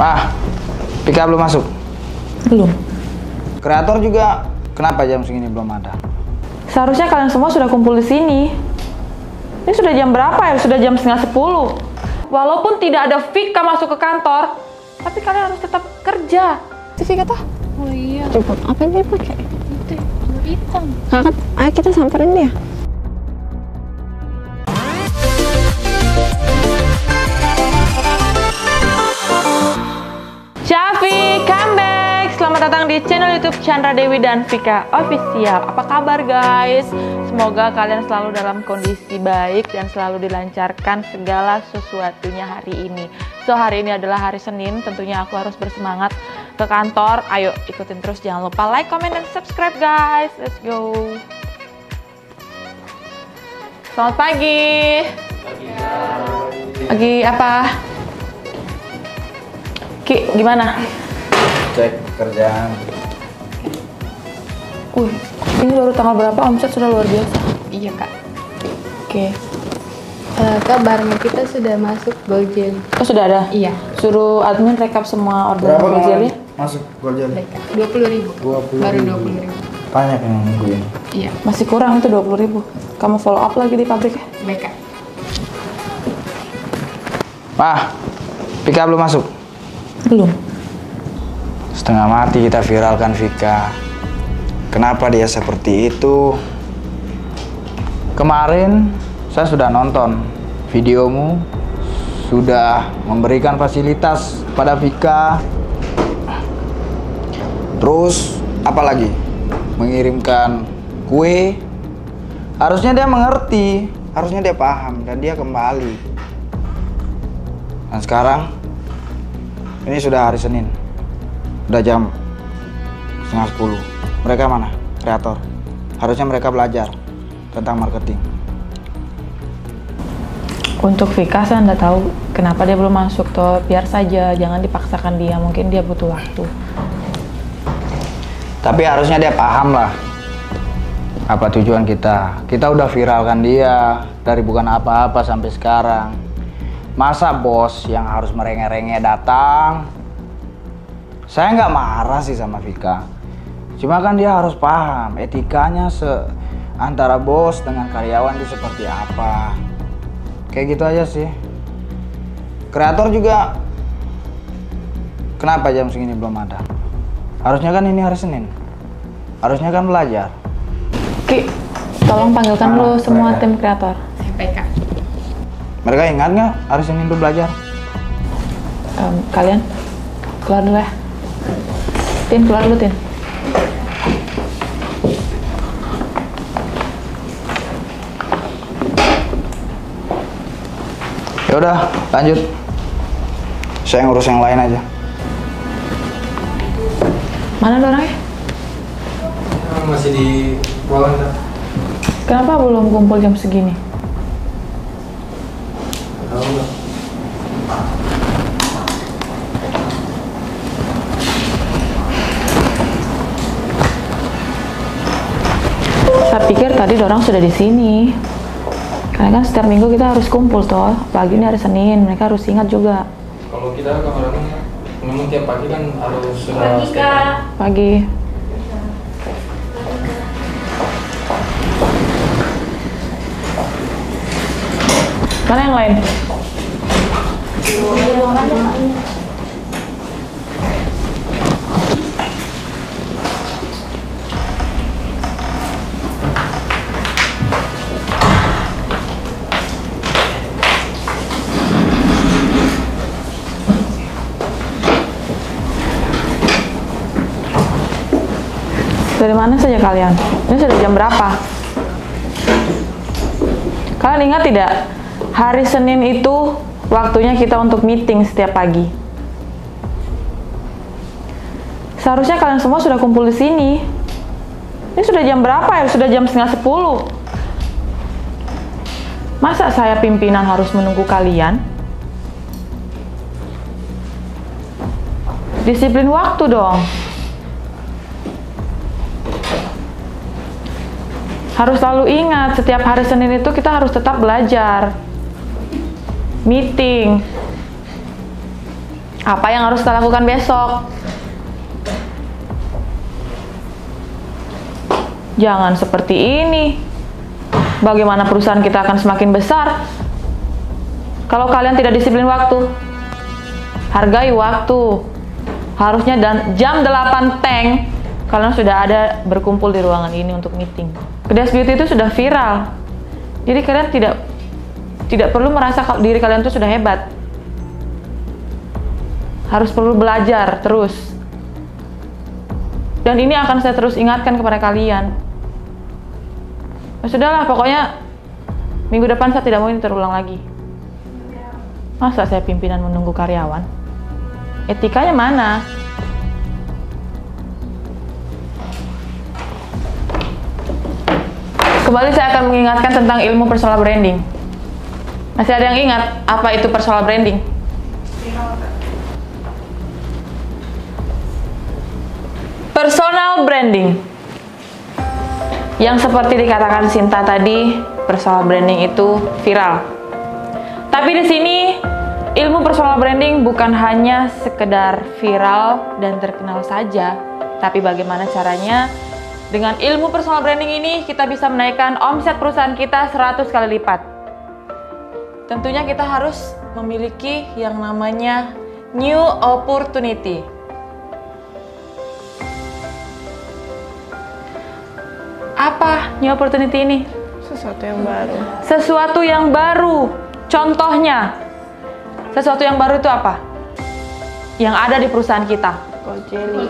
Ah, Pika belum masuk? Belum. Kreator juga kenapa jam segini belum ada? Seharusnya kalian semua sudah kumpul di sini. Ini sudah jam berapa ya? Sudah jam 9:30. Walaupun tidak ada Vika masuk ke kantor, tapi kalian harus tetap kerja. Si Vika tuh? Oh iya. Coba, apa yang dia pakai? Itu telur hitam. Kakak, ayo kita samperin dia. Syafi, come back! Selamat datang di channel YouTube Chandra Dewi dan Vika Official. Apa kabar guys? Semoga kalian selalu dalam kondisi baik dan selalu dilancarkan segala sesuatunya hari ini. So, hari ini adalah hari Senin, tentunya aku harus bersemangat ke kantor. Ayo ikutin terus, jangan lupa like, comment, dan subscribe guys. Let's go! Selamat pagi. Pagi apa? Ki, gimana? Cek kerjaan. Ini baru tanggal berapa? Omset sudah luar biasa. Iya kak. Oke. Kak, barang kita sudah masuk Gojek. Oh, sudah ada? Iya. Suruh admin rekap semua orderan Gojeknya. Masuk Gojek? Baik kak. 20.000. 20.000. Baru 20.000. Banyak yang nungguin. Iya. Masih kurang itu 20.000. Kamu follow up lagi di pabrik ya? Baik kak. Ah, Pika belum masuk? Belum. Setengah mati kita viralkan Vika. Kenapa dia seperti itu? Kemarin saya sudah nonton videomu, sudah memberikan fasilitas pada Vika. Terus apa lagi? Mengirimkan kue. Harusnya dia mengerti, harusnya dia paham dan dia kembali. Dan sekarang ini sudah hari Senin, udah jam 9:30. Mereka mana? Kreator. Harusnya mereka belajar tentang marketing. Untuk Vika saya nggak tahu kenapa dia belum masuk toh. Biar saja, jangan dipaksakan dia. Mungkin dia butuh waktu. Tapi harusnya dia paham lah apa tujuan kita. Kita udah viralkan dia dari bukan apa-apa sampai sekarang. Masa bos yang harus merengek-rengek datang? Saya nggak marah sih sama Vika. Cuma kan dia harus paham etikanya antara bos dengan karyawan itu seperti apa. Kayak gitu aja sih. Kreator juga kenapa jam segini belum ada? Harusnya kan ini hari Senin. Harusnya kan belajar. Ki, tolong panggilkan dulu semua mereka. tim kreator. Baik kak. Mereka ingat nggak hari Senin itu belajar? Kalian keluar dulu ya. Tin, keluar dulu Tin. Ya udah, lanjut. Saya ngurus yang lain aja. Mana orangnya? Masih di ruangan kak. Kenapa belum kumpul jam segini? Tahu nggak? Saya pikir tadi orang sudah di sini. Karena kan setiap minggu kita harus kumpul toh. Pagi ini hari Senin, mereka harus ingat juga. Kalau kita kadang-kadang memang tiap pagi kan harus sudah Pagi. Mana yang lain? Dari mana saja kalian? Ini sudah jam berapa? Kalian ingat tidak? Hari Senin itu waktunya kita untuk meeting setiap pagi. Seharusnya kalian semua sudah kumpul di sini. Ini sudah jam berapa ya? Sudah jam 9:30. Masa saya pimpinan harus menunggu kalian? Disiplin waktu dong. Harus selalu ingat, setiap hari Senin itu kita harus tetap belajar. Meeting. Apa yang harus kita lakukan besok? Jangan seperti ini. Bagaimana perusahaan kita akan semakin besar kalau kalian tidak disiplin waktu? Hargai waktu. Harusnya dan jam 8 tank kalian sudah ada berkumpul di ruangan ini untuk meeting. Kedas Beauty itu sudah viral. Jadi kalian tidak perlu merasa kalau diri kalian itu sudah hebat. Harus perlu belajar terus. Dan ini akan saya terus ingatkan kepada kalian. Ya sudahlah, pokoknya minggu depan saya tidak mau ini terulang lagi. Masa saya pimpinan menunggu karyawan? Etikanya mana? Kembali saya akan mengingatkan tentang ilmu personal branding. Masih ada yang ingat apa itu personal branding? Personal branding, yang seperti dikatakan Sinta tadi, personal branding itu viral. Tapi di sini ilmu personal branding bukan hanya sekedar viral dan terkenal saja, tapi bagaimana caranya dengan ilmu personal branding ini kita bisa menaikkan omset perusahaan kita 100 kali lipat. Tentunya kita harus memiliki yang namanya new opportunity. Apa new opportunity ini? Sesuatu yang baru. Sesuatu yang baru. Contohnya, sesuatu yang baru itu apa? Yang ada di perusahaan kita. Gold jelly.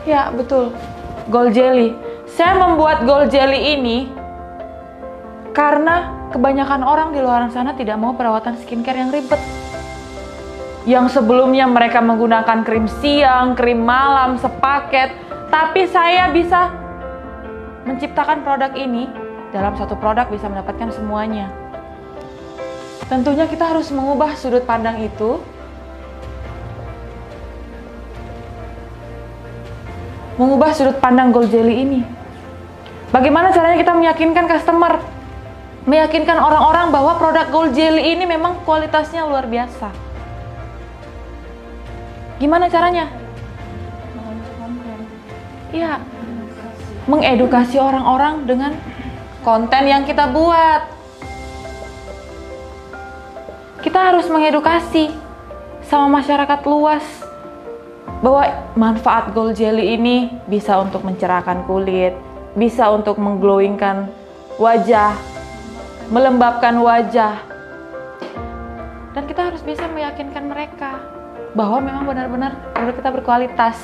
Ya, betul. Gold jelly. Saya membuat gold jelly ini karena kebanyakan orang di luar sana tidak mau perawatan skincare yang ribet. Yang sebelumnya mereka menggunakan krim siang, krim malam, sepaket. Tapi saya bisa menciptakan produk ini, dalam satu produk bisa mendapatkan semuanya. Tentunya kita harus mengubah sudut pandang itu. Mengubah sudut pandang gold jelly ini. Bagaimana caranya kita meyakinkan customer? Meyakinkan orang-orang bahwa produk gold jelly ini memang kualitasnya luar biasa. Gimana caranya? Iya, mengedukasi orang-orang dengan konten yang kita buat. Kita harus mengedukasi sama masyarakat luas bahwa manfaat gold jelly ini bisa untuk mencerahkan kulit, bisa untuk mengglowingkan wajah, melembabkan wajah. Dan kita harus bisa meyakinkan mereka bahwa memang benar-benar produk kita berkualitas.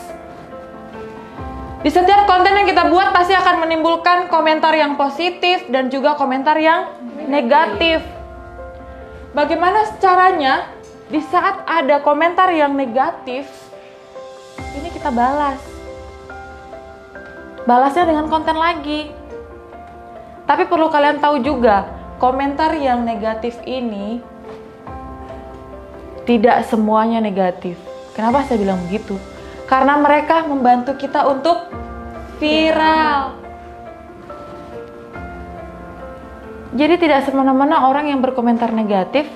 Di setiap konten yang kita buat pasti akan menimbulkan komentar yang positif dan juga komentar yang negatif. Bagaimana caranya di saat ada komentar yang negatif, ini kita balas. Balasnya dengan konten lagi. Tapi perlu kalian tahu juga, komentar yang negatif ini tidak semuanya negatif. Kenapa saya bilang begitu? Karena mereka membantu kita untuk viral. Jadi tidak semena-mena orang yang berkomentar negatif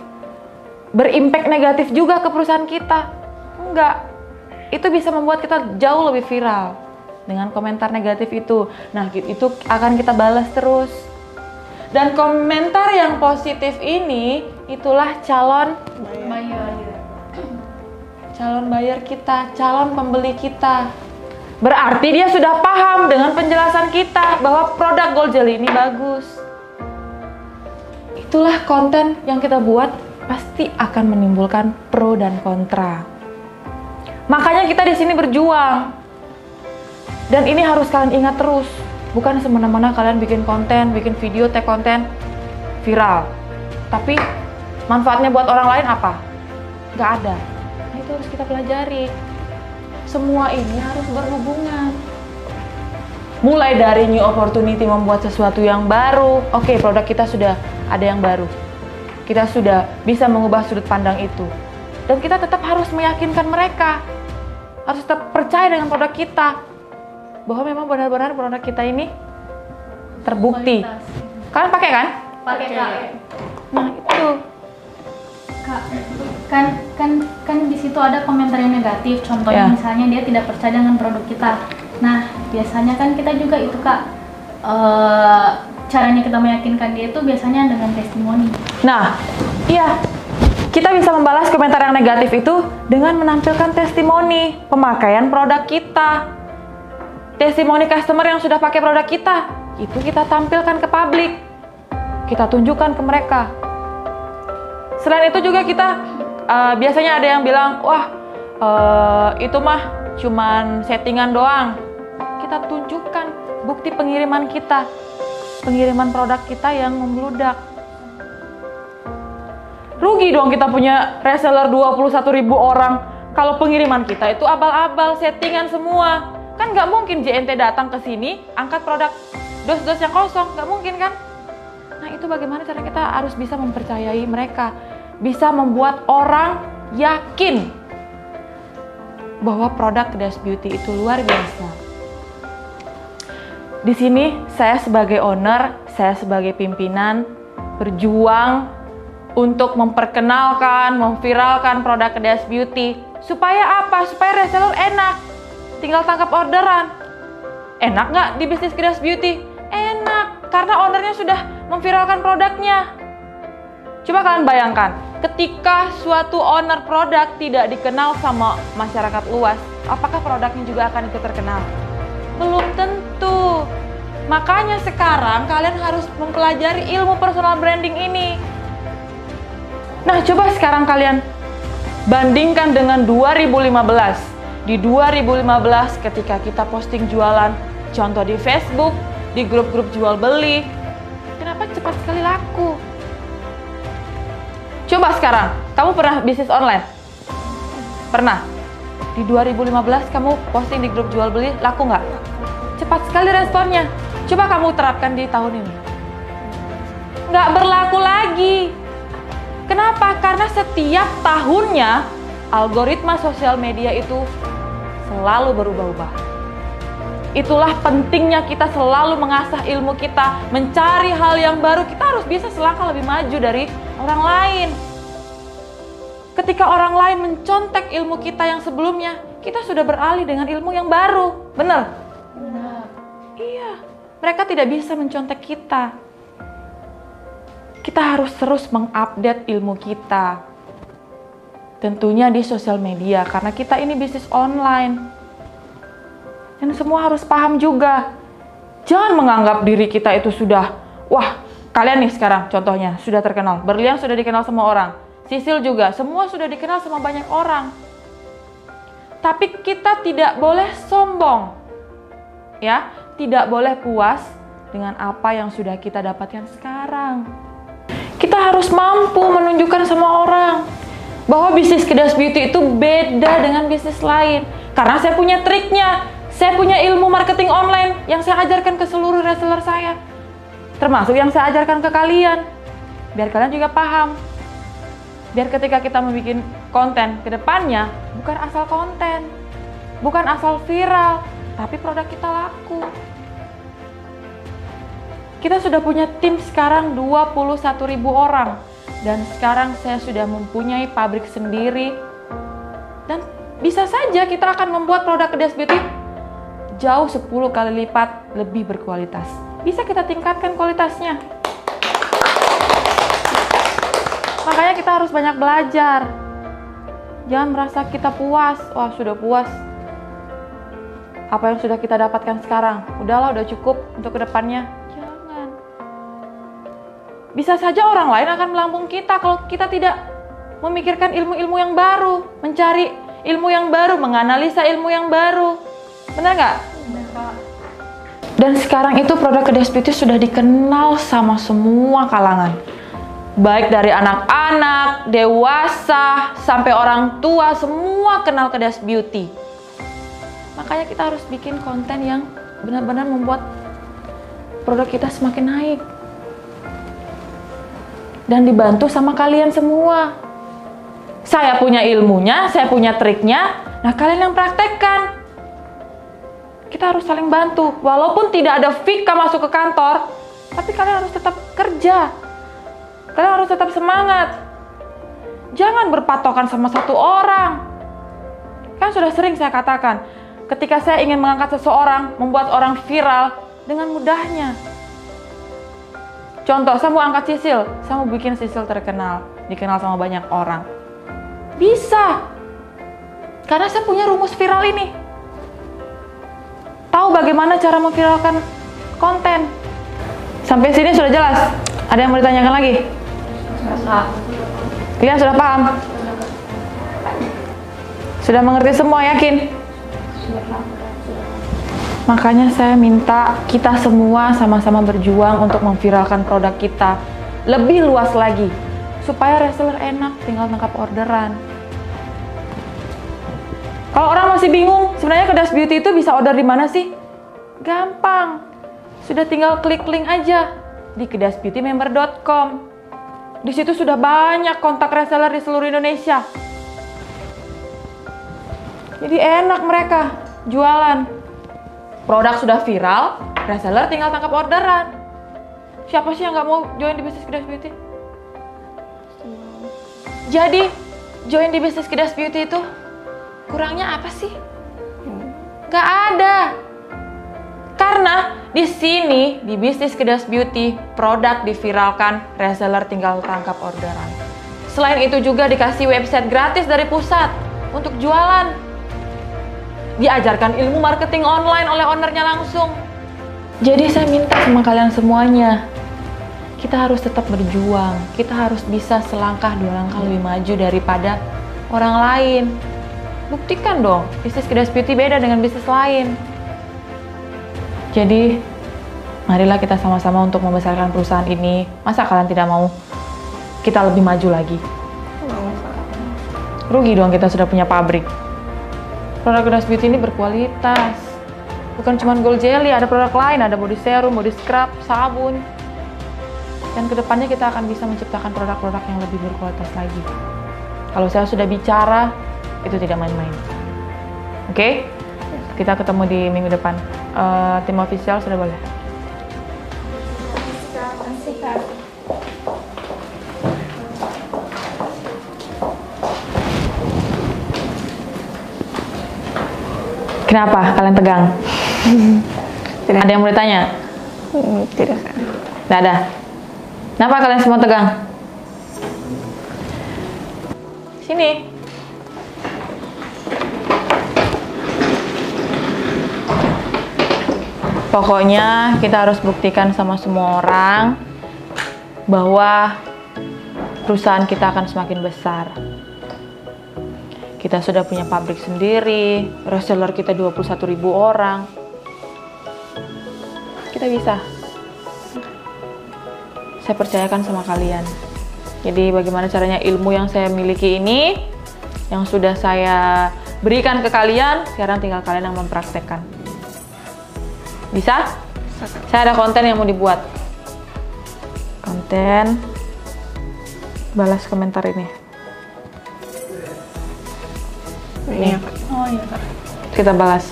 berimpak negatif juga ke perusahaan kita. Enggak. Itu bisa membuat kita jauh lebih viral dengan komentar negatif itu. Nah, itu akan kita balas terus. Dan komentar yang positif ini itulah calon buyer kita, calon pembeli kita. Berarti dia sudah paham dengan penjelasan kita bahwa produk gold jelly ini bagus. Itulah konten yang kita buat pasti akan menimbulkan pro dan kontra. Makanya kita di sini berjuang. Dan ini harus kalian ingat terus. Bukan semena-mena kalian bikin konten, bikin video, tag konten viral. Tapi manfaatnya buat orang lain apa? Nggak ada. Nah, itu harus kita pelajari. Semua ini harus berhubungan. Mulai dari new opportunity membuat sesuatu yang baru. Oke, produk kita sudah ada yang baru. Kita sudah bisa mengubah sudut pandang itu. Dan kita tetap harus meyakinkan mereka. Harus tetap percaya dengan produk kita. Bahwa memang benar-benar produk kita ini terbukti. Kalian pakai kan? Pakai Kak. Nah, itu. Kak, kan di situ ada komentar yang negatif. Contohnya misalnya dia tidak percaya dengan produk kita. Nah, biasanya kan kita juga itu Kak, caranya kita meyakinkan dia itu biasanya dengan testimoni. Nah, iya. Kita bisa membalas komentar yang negatif itu dengan menampilkan testimoni pemakaian produk kita. Testimoni customer yang sudah pakai produk kita, itu kita tampilkan ke publik. Kita tunjukkan ke mereka. Selain itu juga kita biasanya ada yang bilang, wah itu mah cuman settingan doang. Kita tunjukkan bukti pengiriman kita, pengiriman produk kita yang membludak. Rugi dong kita punya reseller 21.000 orang kalau pengiriman kita itu abal-abal, settingan semua. Kan nggak mungkin JNT datang ke sini, angkat produk dos-dos yang kosong, nggak mungkin kan? Nah itu bagaimana cara kita harus bisa mempercayai mereka, bisa membuat orang yakin bahwa produk Kedas Beauty itu luar biasa. Di sini saya sebagai owner, saya sebagai pimpinan berjuang untuk memperkenalkan, memviralkan produk Kedas Beauty. Supaya apa? Supaya reseller enak, tinggal tangkap orderan. Enak nggak di bisnis Kedas Beauty? Enak, karena ownernya sudah memviralkan produknya. Coba kalian bayangkan, ketika suatu owner produk tidak dikenal sama masyarakat luas, apakah produknya juga akan ikut terkenal? Belum tentu. Makanya sekarang kalian harus mempelajari ilmu personal branding ini. Nah, coba sekarang kalian bandingkan dengan 2015. Di 2015 ketika kita posting jualan, contoh di Facebook, di grup-grup jual beli, kenapa cepat sekali laku? Coba sekarang, kamu pernah bisnis online? Pernah? Di 2015 kamu posting di grup jual beli, laku nggak? Cepat sekali responnya. Coba kamu terapkan di tahun ini. Nggak berlaku lagi. Kenapa? Karena setiap tahunnya algoritma sosial media itu selalu berubah-ubah. Itulah pentingnya kita selalu mengasah ilmu kita, mencari hal yang baru. Kita harus bisa selangkah lebih maju dari orang lain. Ketika orang lain mencontek ilmu kita yang sebelumnya, kita sudah beralih dengan ilmu yang baru. Benar? Benar. Iya, mereka tidak bisa mencontek kita. Kita harus terus mengupdate ilmu kita. Tentunya di sosial media, karena kita ini bisnis online. Dan semua harus paham juga. Jangan menganggap diri kita itu sudah, wah, kalian nih sekarang contohnya sudah terkenal. Berlian sudah dikenal semua orang. Sisil juga, semua sudah dikenal sama banyak orang. Tapi kita tidak boleh sombong. Ya, tidak boleh puas dengan apa yang sudah kita dapatkan sekarang. Kita harus mampu menunjukkan sama orang bahwa bisnis Kedas Beauty itu beda dengan bisnis lain. Karena saya punya triknya, saya punya ilmu marketing online yang saya ajarkan ke seluruh reseller saya. Termasuk yang saya ajarkan ke kalian. Biar kalian juga paham. Biar ketika kita membuat konten ke depannya, bukan asal konten, bukan asal viral, tapi produk kita laku. Kita sudah punya tim sekarang 21.000 orang. Dan sekarang saya sudah mempunyai pabrik sendiri. Dan bisa saja kita akan membuat produk Kedas Beauty jauh 10 kali lipat lebih berkualitas. Bisa kita tingkatkan kualitasnya. Makanya kita harus banyak belajar. Jangan merasa kita puas. Wah, sudah puas. Apa yang sudah kita dapatkan sekarang? Udahlah, udah cukup untuk kedepannya. Bisa saja orang lain akan melambung kita kalau kita tidak memikirkan ilmu-ilmu yang baru, mencari ilmu yang baru, menganalisa ilmu yang baru. Benar nggak? Benar, Pak. Dan sekarang itu produk Kedas Beauty sudah dikenal sama semua kalangan. Baik dari anak-anak, dewasa, sampai orang tua, semua kenal Kedas Beauty. Makanya kita harus bikin konten yang benar-benar membuat produk kita semakin naik. Dan dibantu sama kalian semua. Saya punya ilmunya, saya punya triknya, nah kalian yang praktekkan. Kita harus saling bantu. Walaupun tidak ada fika masuk ke kantor, tapi kalian harus tetap kerja. Kalian harus tetap semangat. Jangan berpatokan sama satu orang. Kan sudah sering saya katakan, ketika saya ingin mengangkat seseorang, membuat orang viral dengan mudahnya. Contoh, saya mau angkat Sisil, saya mau bikin Sisil terkenal, dikenal sama banyak orang. Bisa. Karena saya punya rumus viral ini. Tahu bagaimana cara memviralkan konten. Sampai sini sudah jelas? Ada yang mau ditanyakan lagi? Kalian sudah paham? Sudah mengerti semua, yakin? Makanya saya minta kita semua sama-sama berjuang untuk memviralkan produk kita lebih luas lagi, supaya reseller enak tinggal tangkap orderan. Kalau orang masih bingung, sebenarnya Kedas Beauty itu bisa order di mana sih? Gampang, sudah tinggal klik link aja di kedasbeautymember.com. Di situ sudah banyak kontak reseller di seluruh Indonesia. Jadi enak mereka jualan. Produk sudah viral, reseller tinggal tangkap orderan. Siapa sih yang nggak mau join di bisnis Kedas Beauty? Jadi, join di bisnis Kedas Beauty itu kurangnya apa sih? Nggak ada. Karena di sini, di bisnis Kedas Beauty, produk diviralkan, reseller tinggal tangkap orderan. Selain itu juga dikasih website gratis dari pusat untuk jualan. Diajarkan ilmu marketing online oleh ownernya langsung. Jadi saya minta sama kalian semuanya, kita harus tetap berjuang. Kita harus bisa selangkah dua langkah lebih maju daripada orang lain. Buktikan dong, bisnis Kedas Beauty beda dengan bisnis lain. Jadi, marilah kita sama-sama untuk membesarkan perusahaan ini. Masa kalian tidak mau kita lebih maju lagi? Rugi dong kita sudah punya pabrik. Produk Kedas Beauty ini berkualitas. Bukan cuma gold jelly, ada produk lain, ada body serum, body scrub, sabun. Dan kedepannya kita akan bisa menciptakan produk-produk yang lebih berkualitas lagi. Kalau saya sudah bicara, itu tidak main-main. Oke? Kita ketemu di minggu depan. Tim official sudah boleh. Kenapa kalian tegang? Tidak. Ada yang mau ditanya? Tidak. Tidak ada. Kenapa kalian semua tegang? Sini. Pokoknya kita harus buktikan sama semua orang bahwa perusahaan kita akan semakin besar. Kita sudah punya pabrik sendiri, reseller kita 21.000 orang. Kita bisa. Saya percayakan sama kalian. Jadi bagaimana caranya ilmu yang saya miliki ini, yang sudah saya berikan ke kalian, sekarang tinggal kalian yang mempraktekkan. Bisa? Saya ada konten yang mau dibuat. Konten. Balas komentar ini. Ini. Oh iya Kak. Kita balas.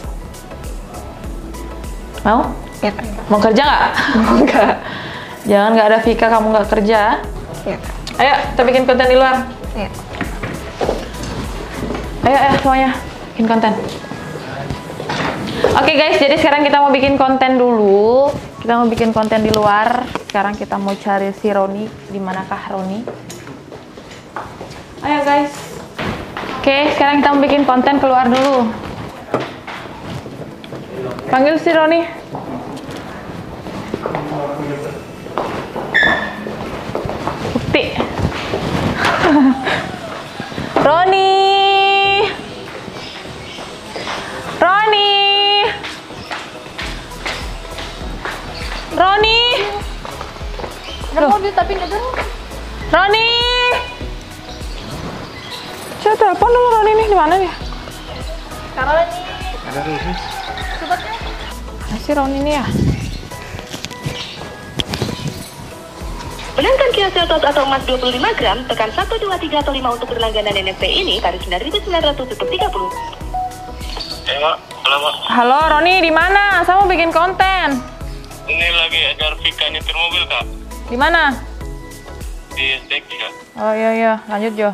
Mau? Ya Kak. Mau kerja nggak? Enggak. Jangan nggak ada Vika kamu nggak kerja. Ya Kak. Ayo kita bikin konten di luar. Ya. Ayo semuanya bikin konten. Oke guys, jadi sekarang kita mau bikin konten dulu. Kita mau bikin konten di luar. Sekarang kita mau cari si Roni. Di manakah Roni? Ayo guys. Oke, sekarang kita mau bikin konten keluar dulu. Panggil si Roni. Bukti. Roni. Roni. Roni. Ada mobil tapi nggak ada. Roni. Saya telepon dulu Roni nih, di mana nih? Karena ini Ada Rusi. sobatnya. Mana sih Roni nih ya? Menangkan Kia Seltos atau emas 25 gram, tekan 1, 2, 3, atau 5 untuk berlangganan NFC ini, tarif 9.900 tutup 30. Mak, halo Mak. Halo Roni, di mana? Saya mau bikin konten. Ini lagi ajar Vika nyetir mobil Kak. Di mana? Di STX Kak. Oh iya, lanjut Jo.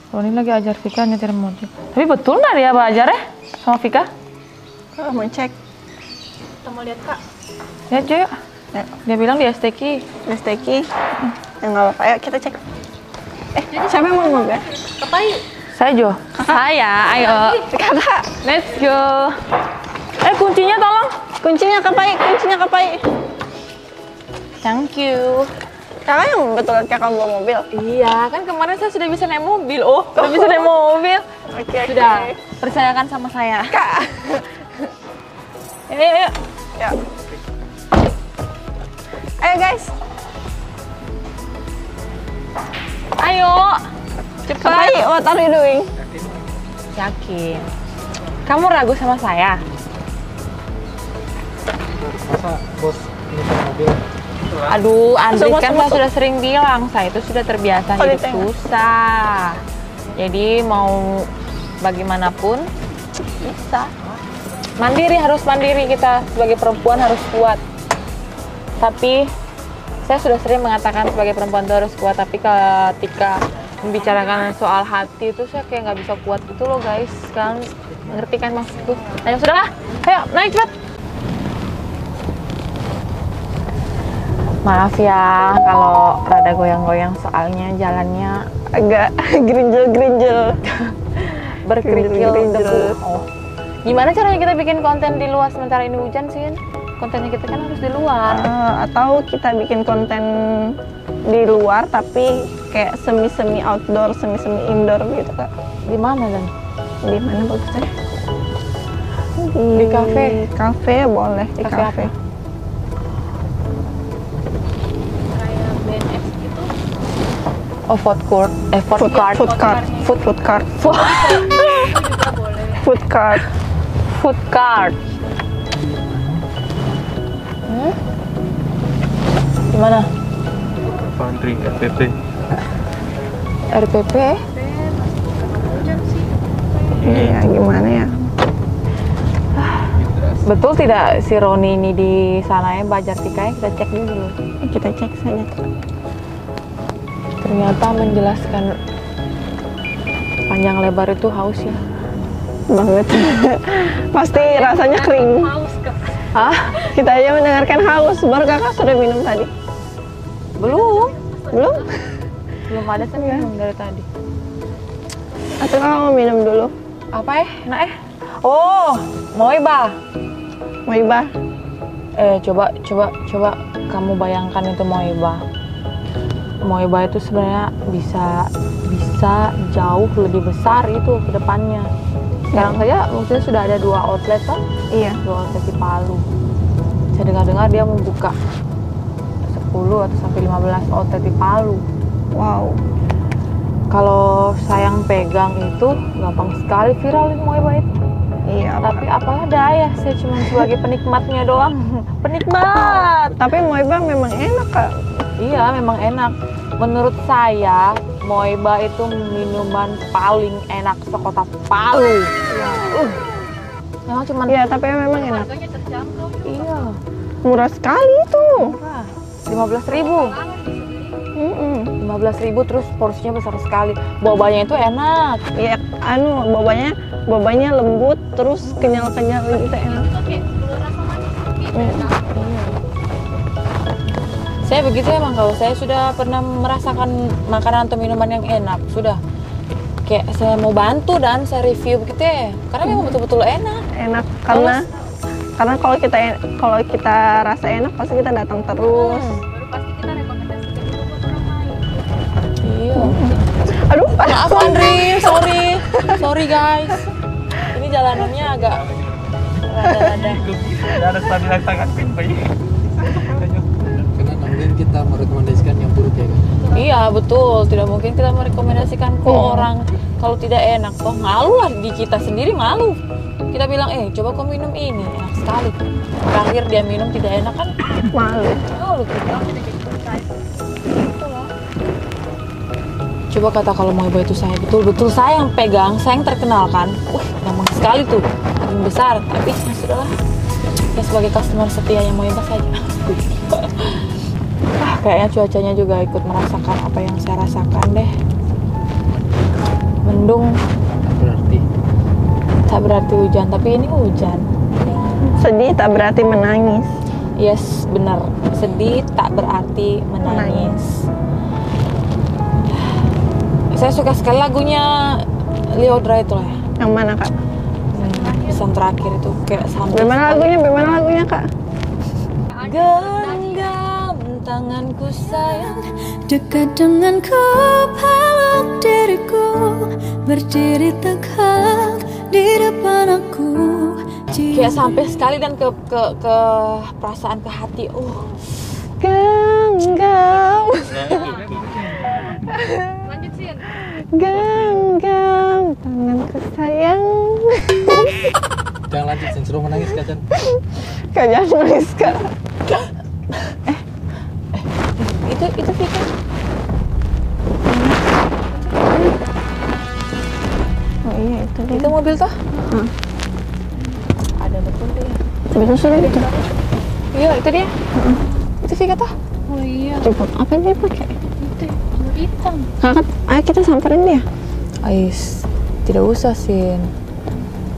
Roni lagi ajar Vika nyetir mobil. Tapi betul nggak dia ajar ya sama Vika? Mau cek. Kita mau lihat Kak. Ya Jo yuk. Ya. Dia bilang dia steki. Misteki. Ya nggak apa-apa, ayo kita cek. Siapa yang mau mobil? Saya Jo. Saya, ayo. Kakak. Let's go. Kuncinya tolong. Kuncinya kapai. Thank you. Kakak yang betul kakak bawa mobil. Iya, kan kemarin saya sudah bisa naik mobil. Sudah bisa naik mobil. Oke. Sudah, percayakan sama saya. Kak. Ayo. Ya. Ayo guys. Ayo. Cepat. Kapai, what are you doing? Yakin. Kamu ragu sama saya? Masa bos nyetir mobil? Aduh, Andri Masuk, kan masuk, saya sudah sering bilang, saya itu sudah terbiasa Oh, hidup ditengok. susah. Jadi mau bagaimanapun bisa. Harus mandiri kita sebagai perempuan harus kuat. Tapi saya sudah sering mengatakan sebagai perempuan itu harus kuat, tapi ketika membicarakan soal hati itu saya kayak nggak bisa kuat gitu loh guys. Kalian ngerti kan maksudku? Ayo sudahlah, ayo naik cepat. Maaf ya kalau rada goyang-goyang soalnya jalannya Agak gerinjel-gerinjel. berkerikil Gerinjel. debu. Gimana caranya kita bikin konten di luar sementara ini hujan sih? Kontennya kita kan harus di luar. Atau kita bikin konten di luar tapi kayak semi-semi outdoor, semi-semi indoor gitu Kak. Di mana dan? Di mana bagusnya? Di kafe. Kafe boleh, di Kafe kafe. apa? Kayak BNS gitu. Oh, food court. Food cart. Food cart. Food cart. Juga boleh. Food cart. Food cart. Gimana? Pandri, RPP. RPP? Iya, gimana ya? Betul tidak si Roni ini di sana ya, Bajar Tika ya? Kita cek dulu. Kita cek saja Kak. Ternyata menjelaskan panjang lebar itu haus ya. Banget. Pasti rasanya kering. Haus Kak. Hah? Kita aja mendengarkan haus. Baru kakak sudah minum tadi. Belum. Belum? Belum ada saya minum dari tadi. Atau kakak mau minum dulu? Apa Enak Oh, Moiba. Moiba. Coba kamu bayangkan itu Moiba. Moiba itu sebenarnya bisa jauh lebih besar itu ke depannya. Sekarang saja maksudnya sudah ada 2 outlet kan? Iya. 2 outlet di Palu. Saya dengar-dengar dia membuka 10 atau sampai 15 outlet di Palu. Wow. Kalau saya yang pegang itu gampang sekali viralin Moiba itu. Iya. Tapi apalah daya, saya cuma sebagai penikmatnya doang. Penikmat. Tapi Moiba memang enak Kak. Iya, memang enak. Menurut saya, Moiba itu minuman paling enak sekota Palu. Memang cuman Iya, tapi memang enak. Harganya terjangkau. iya, Murah sekali tuh. murah. 15.000. 15.000 terus porsinya besar sekali. Bobanya itu enak. Iya, bobanya lembut terus kenyal-kenyal gitu enak. Oke, rasa manis. Saya begitu emang, kalau saya sudah pernah merasakan makanan atau minuman yang enak, sudah kayak saya mau bantu dan saya review begitu ya. Karena memang betul-betul enak. Enak karena kalau kita rasa enak pasti kita datang terus. Baru pasti kita rekomendasikan juga buat orang lain. Iya. Aduh, Maaf Andri, sorry guys. Ini jalanannya agak rada-rada. Tidak ada stabilitas kan pintai. Karena mungkin kita merekomendasikan yang buruk ya kan. Iya betul, tidak mungkin kita merekomendasikan ke orang kalau tidak enak. Toh malu lah di kita sendiri malu. Kita bilang, coba kau minum ini, enak sekali. Terakhir dia minum tidak enak kan? malu. Malu kita. Coba kata kalau Moiba itu saya, betul-betul saya yang pegang, saya yang terkenalkan. Gampang sekali tuh, makin besar. Tapi ya sudahlah, ya sebagai customer setia yang Moiba saja. Kayaknya cuacanya juga ikut merasakan apa yang saya rasakan deh. Mendung. Tak berarti hujan, tapi ini hujan. Sedih tak berarti menangis. Yes, benar. Sedih tak berarti menangis. Saya suka sekali lagunya Lyodra itu lah. Yang mana kak? Pesan terakhir itu kayak sampai. Bagaimana lagunya kak? Genggam tanganku sayang, dekat denganku, peluk diriku, berdiri tegak di depan aku. Kayak sampai sekali dan ke perasaan, ke hati. Genggam. Genggam tanganku sayang. Jangan lanjut, yang suruh menangis Kak Chan. Kak jangan nangis kak. Itu Vika. Oh iya itu dia. Itu mobil tuh? Ada betul dia. Betul sudah gitu. Iya itu dia. Itu Vika tuh. Oh iya. Coba apa yang dia pakai? Itu telur hitam. Kakak, ayo kita samperin dia. Ais, tidak usah Sin.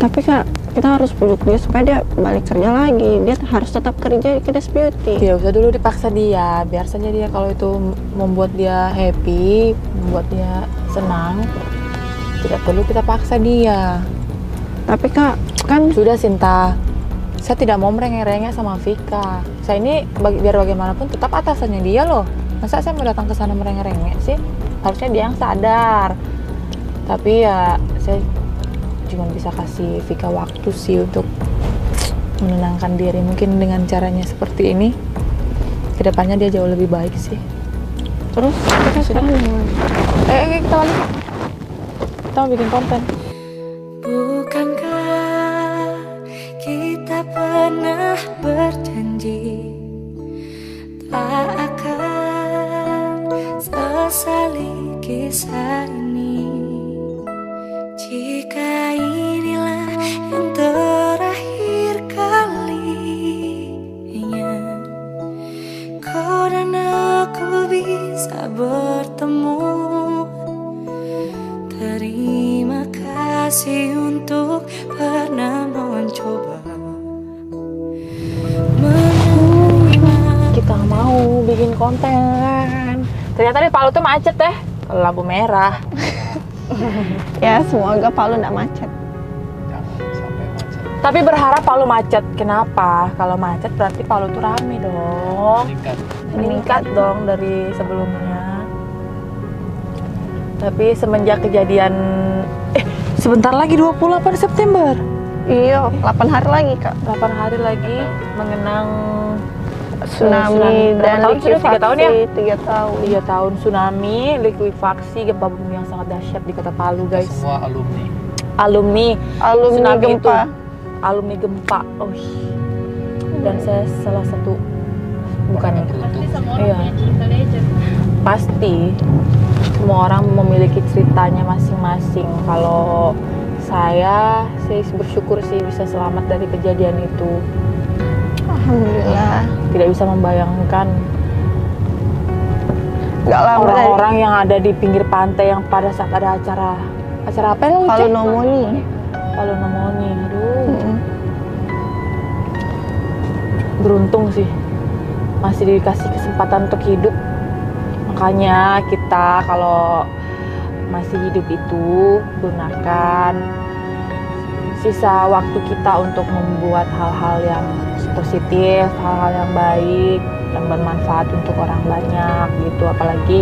Tapi kak, kita harus pujuk dia supaya dia balik kerja lagi. Dia harus tetap kerja di Kedes Beauty. Tidak usah dulu dipaksa dia. Biar saja dia, kalau itu membuat dia happy, membuat dia senang, tidak perlu kita paksa dia. Tapi kak, kan sudah Sinta, saya tidak mau merengek-rengek sama Vika. Saya ini biar bagaimanapun tetap atasannya dia loh. Masa saya mau datang ke sana merengek-rengek sih? Harusnya dia yang sadar. Tapi ya saya cuma bisa kasih Vika waktu sih untuk menenangkan diri. Mungkin dengan caranya seperti ini, kedepannya dia jauh lebih baik sih. Terus kita sudah kita balik. Kita mau bikin konten. Bukankah kita pernah berjanji tak akan sesali kisah ini? Jika inilah yang terakhir kalinya kau dan aku bisa bertemu, terima kasih untuk pernah mencoba. Kita mau bikin konten. Ternyata di Palu tuh macet deh kalau lampu merah. Ya semoga Palu nggak macet. Jangan sampai macet. Tapi berharap Palu macet. Kenapa? Kalau macet berarti Palu tuh rame dong. Meningkat dong dari sebelumnya. Tapi semenjak kejadian sebentar lagi 28 September. Iya, 8 hari lagi kak. 8 hari lagi mengenang tsunami dan likuifaksi. 3 tahun ya? 3 tahun. 3 tahun tsunami, likuifaksi, gempa bumi yang sangat dahsyat di kota Palu guys. Semua alumni Tsunami gempa. Alumni gempa. Dan saya salah satu, bukan iya. Pasti semua orang memiliki ceritanya masing-masing. Kalau saya bersyukur sih bisa selamat dari kejadian itu. Alhamdulillah. Tidak bisa membayangkan orang-orang yang ada di pinggir pantai yang pada saat ada acara apa ya? Palu Nomoni. Aduh. Beruntung sih masih dikasih kesempatan untuk hidup. Makanya kita kalau masih hidup itu gunakan sisa waktu kita untuk membuat hal-hal yang positif, hal-hal yang baik dan bermanfaat untuk orang banyak gitu. Apalagi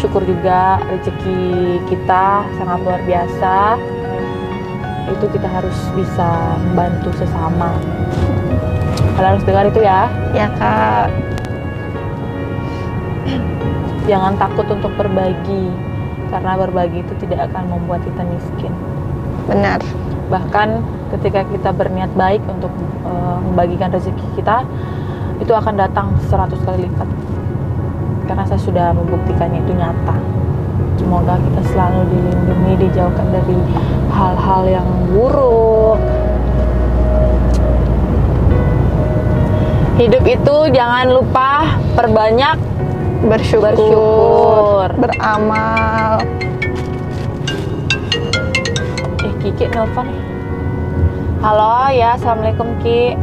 syukur juga rezeki kita sangat luar biasa. Itu kita harus bisa membantu sesama. Kalian harus dengar itu ya. Ya kak. Jangan takut untuk berbagi, karena berbagi itu tidak akan membuat kita miskin. Benar. Bahkan ketika kita berniat baik untuk membagikan rezeki kita, itu akan datang 100 kali lipat. Karena saya sudah membuktikannya, itu nyata. Semoga kita selalu dilindungi, dijauhkan dari hal-hal yang buruk. Hidup itu jangan lupa memperbanyak bersyukur, beramal. Kiki nelfon. Halo ya, assalamualaikum Ki.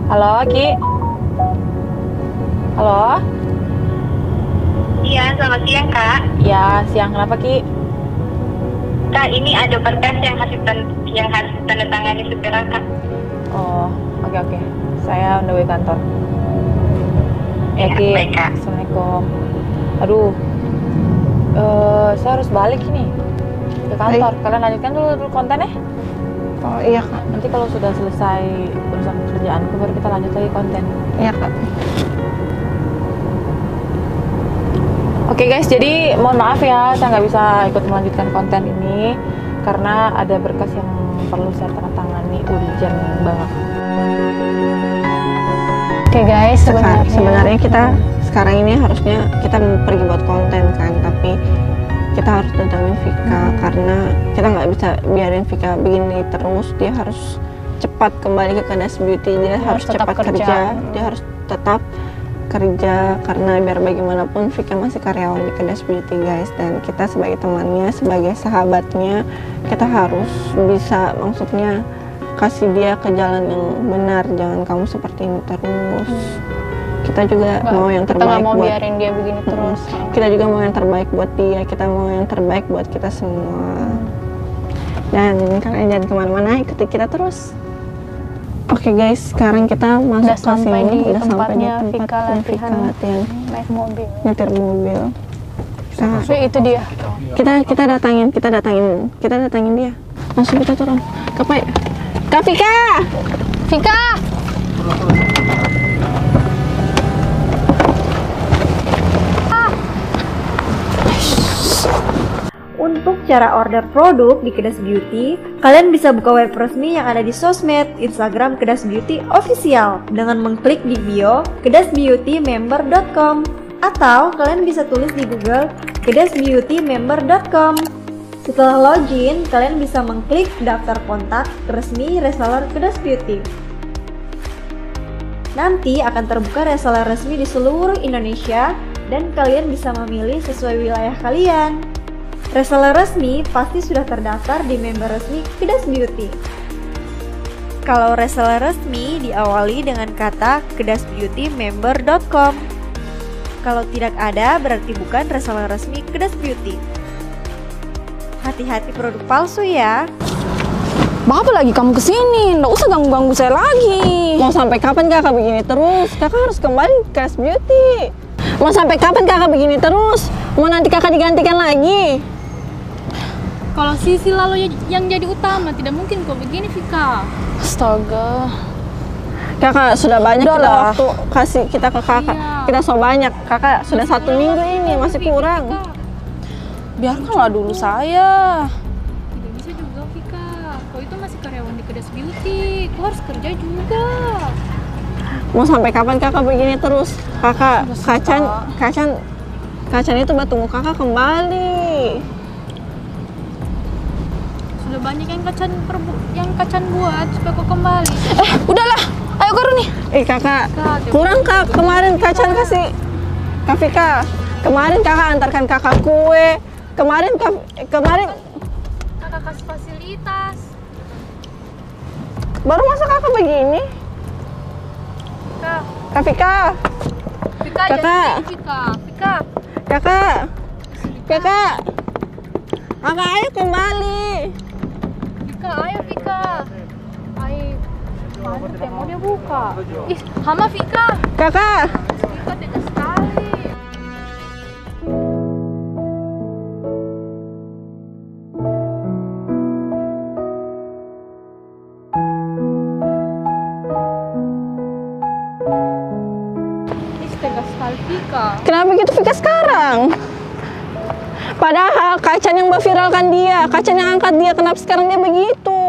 Halo Ki. Halo. Iya, selamat siang Kak. Ya, siang. Kenapa Ki? Kak, ini ada berkas yang harus tanda tangani segera Kak. Oh, oke. Saya on the way kantor. Ya Ki. Baik Kak. Assalamualaikum. Aduh, saya harus balik ini ke kantor. Kalian lanjutkan dulu kontennya. Oh iya Kak. Nanti kalau sudah selesai urusan kerjaanku baru kita lanjut lagi konten. Iya Kak. Oke guys, jadi mohon maaf ya saya nggak bisa ikut melanjutkan konten ini karena ada berkas yang perlu saya tanda tangani, urgent banget. Oke guys, sebenarnya kita sekarang ini harusnya kita pergi buat konten kan, tapi kita harus datangin Vika karena kita nggak bisa biarin Vika begini terus. Dia harus cepat kembali ke Kedas Beauty, dia harus cepat kerja, dia harus tetap kerja karena biar bagaimanapun Vika masih karyawan di Kedas Beauty guys, dan kita sebagai temannya, sebagai sahabatnya, kita harus bisa maksudnya kasih dia ke jalan yang benar. Jangan kamu seperti ini terus. Kita juga mau yang terbaik mau buat biarin dia begini terus. Kita juga mau yang terbaik buat dia, kita mau yang terbaik buat kita semua. Dan kalian jangan kemana-mana, ikuti kita terus. Oke guys, sekarang kita masuk ke sini, udah sampai di tempat Vika latihan naik mobil, nyetir mobil. Itu dia. Kita datangin dia. Langsung kita turun. Kak Vika. Untuk cara order produk di Kedas Beauty, kalian bisa buka web resmi yang ada di sosmed Instagram Kedas Beauty Official dengan mengklik di bio kedasbeautymember.com, atau kalian bisa tulis di Google kedasbeautymember.com. Setelah login, kalian bisa mengklik daftar kontak resmi reseller Kedas Beauty. Nanti akan terbuka reseller resmi di seluruh Indonesia dan kalian bisa memilih sesuai wilayah kalian. Reseller resmi pasti sudah terdaftar di member resmi Kedas Beauty. Kalau reseller resmi diawali dengan kata kedasbeautymember.com. Kalau tidak ada berarti bukan reseller resmi Kedas Beauty. Hati-hati produk palsu ya. Apa lagi kamu kesini? Nggak usah ganggu-ganggu saya lagi. Mau sampai kapan kakak begini terus? Kakak harus kembali ke Kedas Beauty. Mau sampai kapan kakak begini terus? Mau nanti kakak digantikan lagi? Kalau Sisi lalu yang jadi utama, tidak mungkin kok begini Vika. Astaga. Kakak sudah banyak kita waktu kasih kita ke kakak. Iya. Kita so banyak. Kakak sudah masih 1 minggu ini masih kurang. Biarkanlah dulu saya. Tidak bisa juga Vika. Kau itu masih karyawan di Kedas Beauty. Kau harus kerja juga. Mau sampai kapan kakak begini terus? Kakak, Kacan itu tunggu kakak kembali. Sudah banyak yang kacan buat supaya kau kembali. Udahlah. Ayo Karun nih. Kakak, kurang kak. Kemarin Kacan kasih Kak Vika. Kemarin kakak antarkan kakak kue. Kemarin kakak kasih fasilitas. Baru masa kakak begini? Kak Vika. Kakak. Kakak, ayo kembali. Vika, ayo Vika. Ayo. Mana mau dia buka? Ih, hama Vika. Kakak. Vika tegas sekali. Tegas sekali Vika. Kenapa gitu Vika sekarang? Padahal Kacan yang memviralkan dia, Kacan yang angkat dia, kenapa sekarang dia begitu?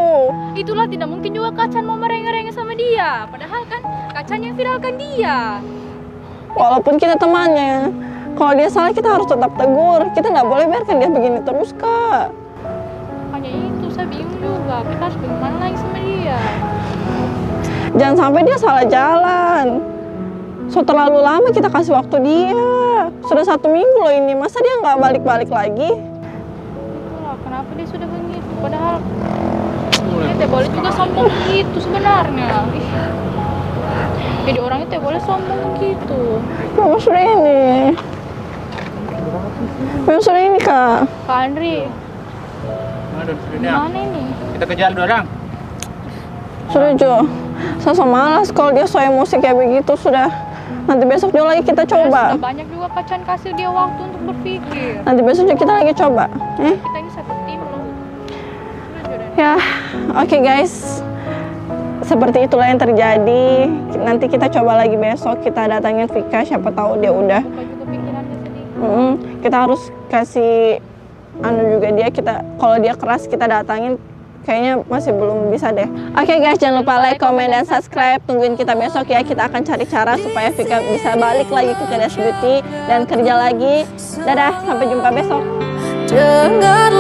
Itulah tidak mungkin juga Kacan mau merengek-rengek sama dia. Padahal kan Kacan yang viralkan dia. Walaupun kita temannya, kalau dia salah kita harus tetap tegur. Kita nggak boleh biarkan dia begini terus kak. Hanya itu saya bingung juga. Kita harus bagaimana lagi sama dia? Jangan sampai dia salah jalan. So terlalu lama kita kasih waktu dia. Sudah 1 minggu loh ini, masa dia nggak balik-balik lagi? Itulah kenapa dia sudah begitu, padahal dia tidak boleh juga sombong gitu sebenarnya. Ih. Jadi orangnya tidak boleh sombong gitu. Mama sudah ini. Mama sudah ini Kak. Kak Andri. Mana ini? Kita kejar 2 orang. Sudah Jo. Saya malas kalau dia so emosi kayak begitu sudah. Nanti besok juga lagi kita coba. Sudah banyak juga Kacan kasih dia waktu untuk berpikir. Nanti besok juga kita lagi coba. Kita ini satu tim loh. Ya, oke guys. Seperti itulah yang terjadi. Nanti kita coba lagi besok, kita datangin Vika, siapa tahu dia udah. Kita harus kasih juga dia, kalau dia keras kita datangin, kayaknya masih belum bisa deh. Oke guys, jangan lupa like, comment, dan subscribe. Tungguin kita besok ya, kita akan cari cara supaya Vika bisa balik lagi ke Kedas Beauty dan kerja lagi. Dadah, sampai jumpa besok. Dengar